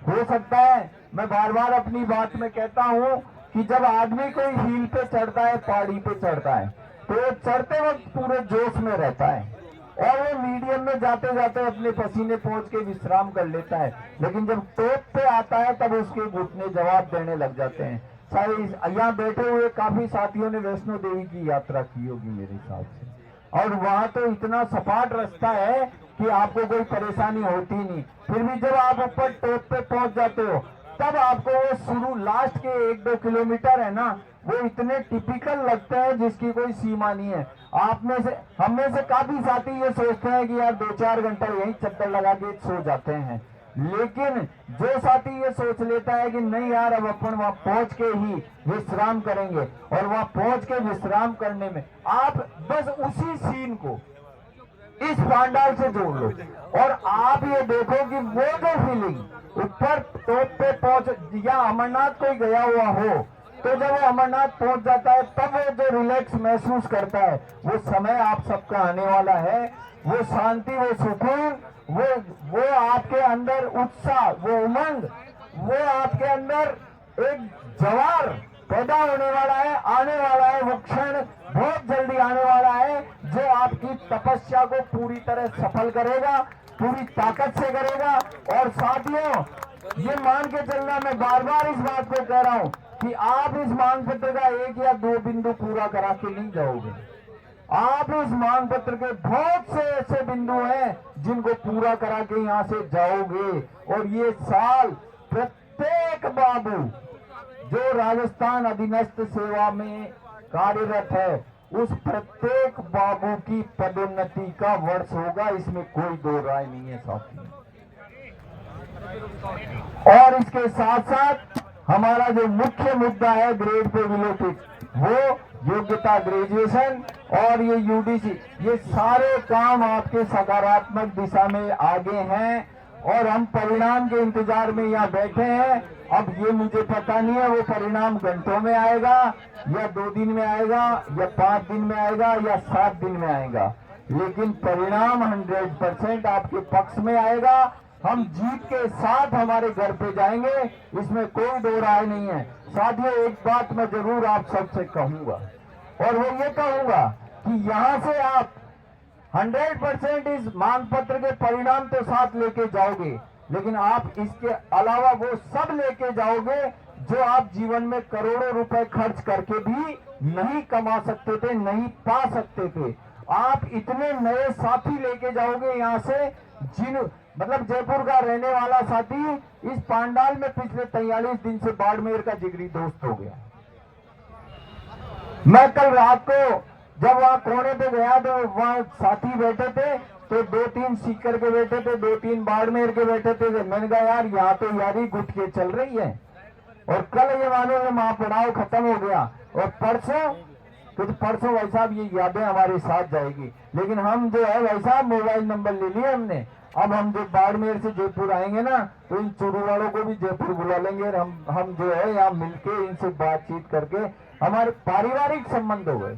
हो सकता है, मैं बार बार अपनी बात में कहता हूं कि जब आदमी कोई हील पे चढ़ता है, पहाड़ी पे चढ़ता है, तो चढ़ते वक्त पूरे जोश में रहता है और वो मीडियम में जाते जाते अपने पसीने पहुंच के विश्राम कर लेता है, लेकिन जब टॉप पे आता है तब उसके घुटने जवाब देने लग जाते हैं। शायद यहाँ बैठे हुए काफी साथियों ने वैष्णो देवी की यात्रा की होगी मेरे हिसाब से, और वहां तो इतना सपाट रास्ता है कि आपको कोई परेशानी होती नहीं। फिर भी जब आप ऊपर टॉप पे पहुंच जाते हो तब आपको वो शुरू लास्ट के 1-2 किलोमीटर है ना, वो इतने टिपिकल लगते हैं जिसकी कोई सीमा नहीं है। आप में से, हम में से काफी साथी ये सोचते हैं कि यार 2-4 घंटा यहीं चक्कर लगा के सो जाते हैं, लेकिन जो साथी ये सोच लेता है कि नहीं यार अब अपन वहां पहुंच के ही विश्राम करेंगे, और वहां पहुंच के विश्राम करने में आप बस उसी सीन को इस पांडाल से जोड़ लो और आप ये देखो कि वो जो फीलिंग ऊपर टॉप पे पहुंच, या अमरनाथ कोई गया हुआ हो तो जब वो अमरनाथ पहुंच जाता है तब वो जो रिलैक्स महसूस करता है, वो समय आप सबका आने वाला है। वो शांति, वो सुकून, वो आपके अंदर उत्साह, वो उमंग, वो आपके अंदर एक जवार पैदा होने वाला है, आने वाला है। वो क्षण बहुत जल्दी आने वाला है जो आपकी तपस्या को पूरी तरह सफल करेगा। पूरी ताकत से करेगा। और साथियों, ये मान के चलना, मैं बार बार इस बात को कह रहा हूं कि आप इस मांग पत्र का 1 या 2 बिंदु पूरा करा के नहीं जाओगे। आप इस मांग पत्र के बहुत से ऐसे बिंदु हैं जिनको पूरा करा के यहां से जाओगे। और ये साल प्रत्येक बाबू जो राजस्थान अधीनस्थ सेवा में कार्यरत है, उस प्रत्येक बाबू की पदोन्नति का वर्ष होगा, इसमें कोई दो राय नहीं है साथियों। और इसके साथ साथ हमारा जो मुख्य मुद्दा है ग्रेड पे रिलेटेड, वो योग्यता ग्रेजुएशन और ये यूडीसी, ये सारे काम आपके सकारात्मक दिशा में आगे हैं। और हम परिणाम के इंतजार में यहाँ बैठे हैं। अब ये मुझे पता नहीं है वो परिणाम घंटों में आएगा या 2 दिन में आएगा या 5 दिन में आएगा या 7 दिन में आएगा, लेकिन परिणाम 100% आपके पक्ष में आएगा। हम जीत के साथ हमारे घर पे जाएंगे, इसमें कोई दो राय नहीं है। साथियों, एक बात मैं जरूर आप सबसे कहूंगा, और वो ये कहूंगा कि यहां से आप 100% इस मांग पत्र के परिणाम तो साथ लेके जाओगे, लेकिन आप इसके अलावा वो सब लेके जाओगे जो आप जीवन में करोड़ों रुपए खर्च करके भी नहीं कमा सकते थे, नहीं पा सकते थे। आप इतने नए साथी लेके जाओगे यहाँ से, मतलब जयपुर का रहने वाला साथी इस पांडाल में पिछले 43 दिन से बाड़मेर का जिगरी दोस्त हो गया। मैं कल रात को जब वहां कोने पे गया तो वहां साथी बैठे थे, तो 2-3 सीकर के बैठे थे, 2-3 बाड़मेर के बैठे थे। मैंने कहा यार यहाँ तो यारी गुट के चल रही है। और कल ये मानो वहां पड़ाव खत्म हो गया, और परसों भाई साहब ये यादें हमारे साथ जाएगी। लेकिन हम जो है भाई साहब मोबाइल नंबर ले लिए हमने। अब हम जो बाड़मेर से जयपुर आएंगे ना, तो इन चोरू वालों को भी जयपुर बुला लेंगे और हम जो है यहाँ मिलके इनसे बातचीत करके हमारे पारिवारिक संबंध हो गए,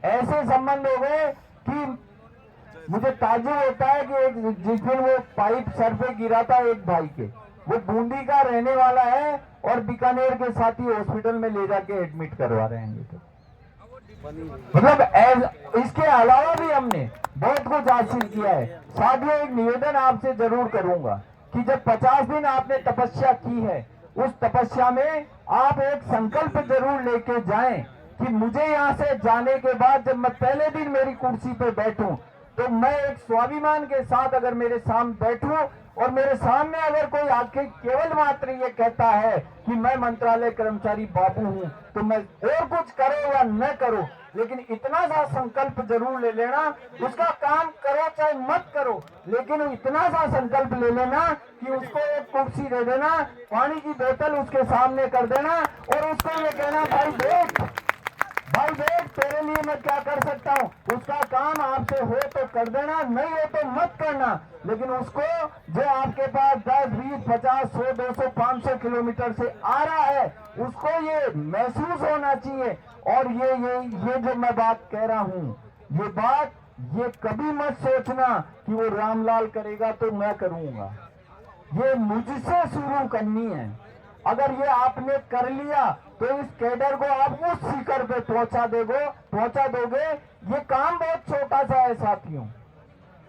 ऐसे संबंध हो गए कि मुझे ताज्जुब होता है कि जिस दिन वो पाइप सर पे गिरा था एक भाई के, वो बूंदी का रहने वाला है और बीकानेर के साथी हॉस्पिटल में ले जाके एडमिट करवा रहे हैं। तो मतलब इसके अलावा भी हमने बहुत कुछ हासिल किया है। साथियों, एक निवेदन आपसे जरूर करूंगा कि जब 50 दिन आपने तपस्या की है, उस तपस्या में आप एक संकल्प जरूर लेके जाएं कि मुझे यहाँ से जाने के बाद जब मैं पहले दिन मेरी कुर्सी पे बैठूं, तो मैं एक स्वाभिमान के साथ अगर मेरे सामने बैठूं और मेरे सामने अगर कोई आके केवल मात्र ये कहता है कि मैं मंत्रालय कर्मचारी बाबू हूं, तो मैं और कुछ करो या न करो, लेकिन इतना सा संकल्प जरूर ले लेना। उसका काम करो चाहे मत करो, लेकिन इतना सा संकल्प ले लेना कि उसको एक कुर्सी दे देना, पानी की बोतल उसके सामने कर देना और उसको ये कहना भाई देख तेरे लिए मैं क्या कर सकता हूँ। उसका काम आपसे हो तो कर देना, नहीं हो तो मत करना, लेकिन उसको जो आपके पास 10, 20, 50, 100, 200, 500 किलोमीटर से आ रहा है, उसको ये महसूस होना चाहिए। और ये जो मैं बात कह रहा हूँ, ये कभी मत सोचना कि वो रामलाल करेगा तो मैं करूंगा। ये मुझसे शुरू करनी है। अगर ये आपने कर लिया तो इस कैडर को आप उस शिखर पे पहुंचा दोगे। ये काम बहुत छोटा सा है साथियों,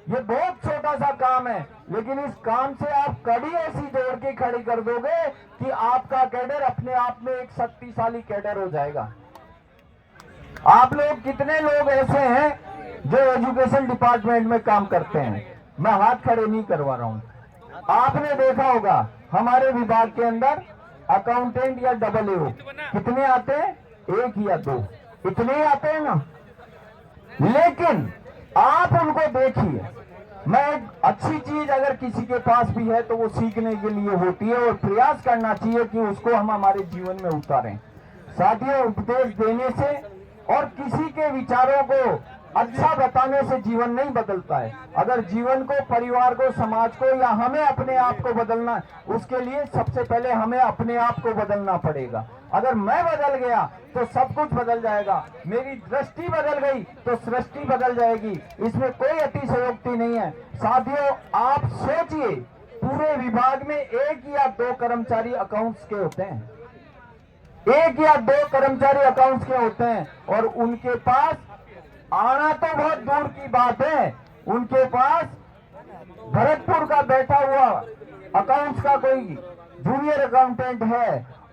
ये बहुत छोटा सा काम है, लेकिन इस काम से आप कड़ी ऐसी जोड़ के खड़ी कर दोगे कि आपका कैडर अपने आप में एक शक्तिशाली कैडर हो जाएगा। आप लोग कितने लोग ऐसे हैं जो एजुकेशन डिपार्टमेंट में काम करते हैं? मैं हाथ खड़े नहीं करवा रहा हूं। आपने देखा होगा हमारे विभाग के अंदर अकाउंटेंट या AAO कितने आते हैं? 1 या 2, इतने ही आते हैं ना। लेकिन आप उनको देखिए, मैं एक अच्छी चीज अगर किसी के पास भी है तो वो सीखने के लिए होती है और प्रयास करना चाहिए कि उसको हम हमारे जीवन में उतारें। साथियों, उपदेश देने से और किसी के विचारों को अच्छा बताने से जीवन नहीं बदलता है। अगर जीवन को, परिवार को, समाज को या हमें अपने आप को बदलना है, उसके लिए सबसे पहले हमें अपने आप को बदलना पड़ेगा। अगर मैं बदल गया तो सब कुछ बदल जाएगा। मेरी दृष्टि बदल गई तो सृष्टि बदल जाएगी। इसमें कोई अतिशयोक्ति नहीं है। साथियों, आप सोचिए, पूरे विभाग में 1 या 2 कर्मचारी अकाउंट्स के होते हैं, 1 या 2 कर्मचारी अकाउंट्स के होते हैं, और उनके पास आना तो बहुत दूर की बात है, उनके पास भरतपुर का बैठा हुआ अकाउंट्स का कोई जूनियर अकाउंटेंट है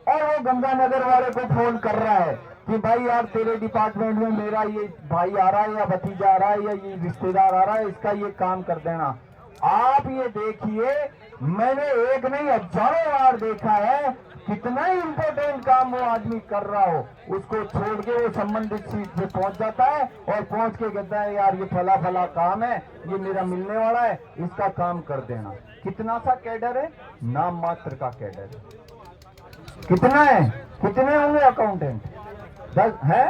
और वो गंगानगर वाले को फोन कर रहा है कि भाई यार तेरे डिपार्टमेंट में मेरा ये भाई आ रहा है या भतीजा आ रहा है या ये रिश्तेदार आ रहा है, इसका ये काम कर देना। आप ये देखिए, मैंने एक नहीं हजारों बार देखा है, कितना ही इंपॉर्टेंट काम वो आदमी कर रहा हो, उसको छोड़ के वो संबंधित सीट पे पहुंच जाता है और पहुंच के कहता है यार ये फला फला काम है, ये मेरा मिलने वाला है, इसका काम कर देना। कितना सा कैडर है, नाम मात्र का कैडर है। कितना है, कितने होंगे अकाउंटेंट? 10 है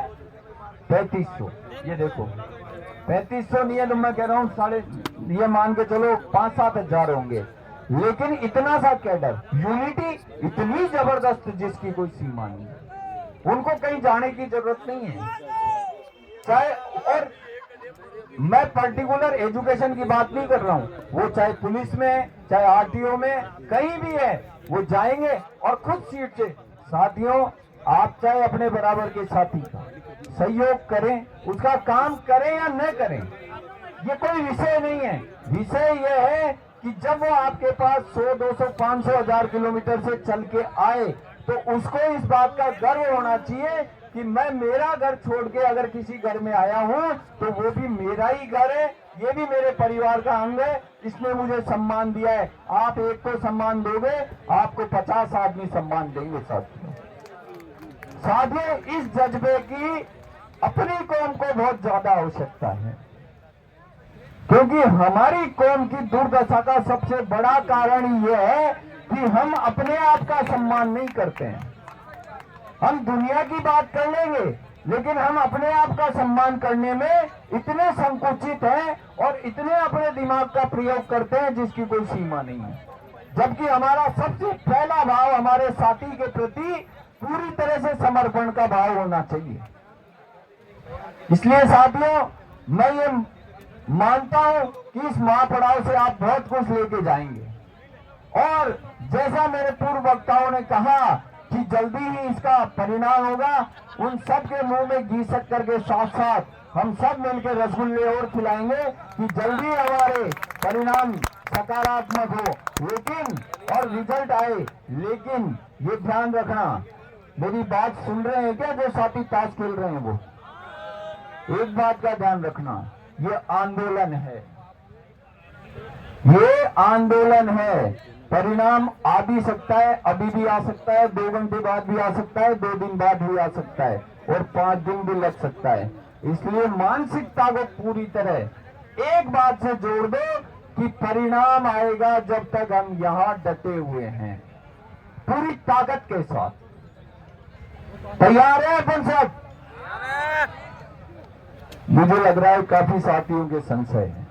3500। ये देखो 3500 नहीं है तो मैं कह रहा हूँ साढ़े, ये मान के चलो 5-7 हजार होंगे, लेकिन इतना सा कैडर, यूनिटी इतनी जबरदस्त जिसकी कोई सीमा नहीं है। उनको कहीं जाने की जरूरत नहीं है। चाहे, और मैं पर्टिकुलर एजुकेशन की बात नहीं कर रहा हूँ, वो चाहे पुलिस में, चाहे आरटीओ में, कहीं भी है, वो जाएंगे और खुद सीट से। साथियों, आप चाहे अपने बराबर के साथी का सहयोग करें, उसका काम करें या न करें, ये कोई विषय नहीं है। विषय ये है कि जब वो आपके पास 100, 200, 500, 1000 किलोमीटर से चल के आए तो उसको इस बात का गर्व होना चाहिए कि मैं मेरा घर छोड़ के अगर किसी घर में आया हूं तो वो भी मेरा ही घर है, ये भी मेरे परिवार का अंग है, इसने मुझे सम्मान दिया है। आप एक को सम्मान दोगे, आपको 50 आदमी सम्मान देंगे। साथियों, इस जज्बे की अपनी कौम को बहुत ज्यादा आवश्यकता है, क्योंकि हमारी कौम की दुर्दशा का सबसे बड़ा कारण यह है कि हम अपने आप का सम्मान नहीं करते हैं। हम दुनिया की बात कर लेंगे, लेकिन हम अपने आप का सम्मान करने में इतने संकुचित हैं और इतने अपने दिमाग का प्रयोग करते हैं जिसकी कोई सीमा नहीं है। जबकि हमारा सबसे पहला भाव हमारे साथी के प्रति पूरी तरह से समर्पण का भाव होना चाहिए। इसलिए साथियों, मैं ये मानता हूं कि इस महापड़ाव से आप बहुत कुछ लेके जाएंगे, और जैसा मेरे पूर्व वक्ताओं ने कहा कि जल्दी ही इसका परिणाम होगा, उन सब के मुंह में घी शक्कर के साथ साथ हम सब मिलकर रसगुल्ले और खिलाएंगे कि जल्दी हमारे परिणाम सकारात्मक हो, लेकिन और रिजल्ट आए। लेकिन ये ध्यान रखना, मेरी बात सुन रहे हैं क्या जो साथी ताश खेल रहे हैं? वो एक बात का ध्यान रखना, ये आंदोलन है, ये आंदोलन है। परिणाम आ भी सकता है, अभी भी आ सकता है, 2 घंटे बाद भी आ सकता है, 2 दिन बाद भी आ सकता है, और 5 दिन भी लग सकता है। इसलिए मानसिकता को पूरी तरह एक बात से जोड़ दो कि परिणाम आएगा जब तक हम यहां डटे हुए हैं, पूरी ताकत के साथ। तैयार है अपन सब? मुझे लग रहा है काफी साथियों के संशय हैं।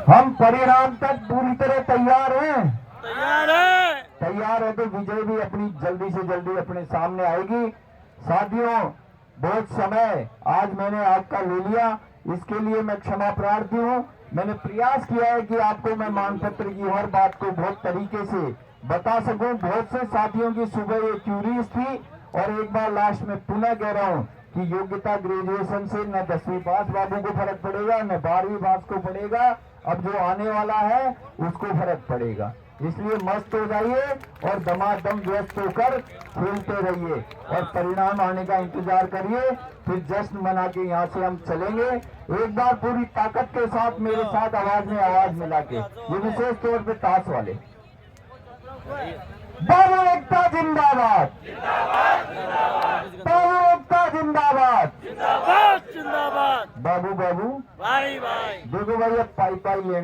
हम परिणाम तक पूरी तरह तैयार हैं? तैयार है। तैयार है तो विजय भी अपनी जल्दी से जल्दी अपने सामने आएगी। साथियों, बहुत समय आज मैंने आपका ले लिया, इसके लिए मैं क्षमा प्रार्थी हूं। मैंने प्रयास किया है कि आपको मैं मानपत्र की हर बात को बहुत तरीके से बता सकूं। बहुत से साथियों की सुबह ये क्यूरीज थी, और एक बार लास्ट में पुनः कह रहा हूं कि योग्यता ग्रेजुएशन से न 10वीं पास बाबू को फर्क पड़ेगा, न 12वीं पास को पड़ेगा, अब जो आने वाला है उसको फर्क पड़ेगा। इसलिए मस्त हो जाइए और दमादम व्यस्त होकर खेलते रहिए और परिणाम आने का इंतजार करिए, फिर जश्न मना के यहाँ से हम चलेंगे। एक बार पूरी ताकत के साथ मेरे साथ आवाज में आवाज मिला के, ये विशेष तौर पे ताश वाले, बाबू एकता जिंदाबाद, बाबू एकता जिंदाबाद, जिंदाबाद जिंदाबाद। बाबू बाबू भाई भाई देखो भाई, अब पाई पाई लेना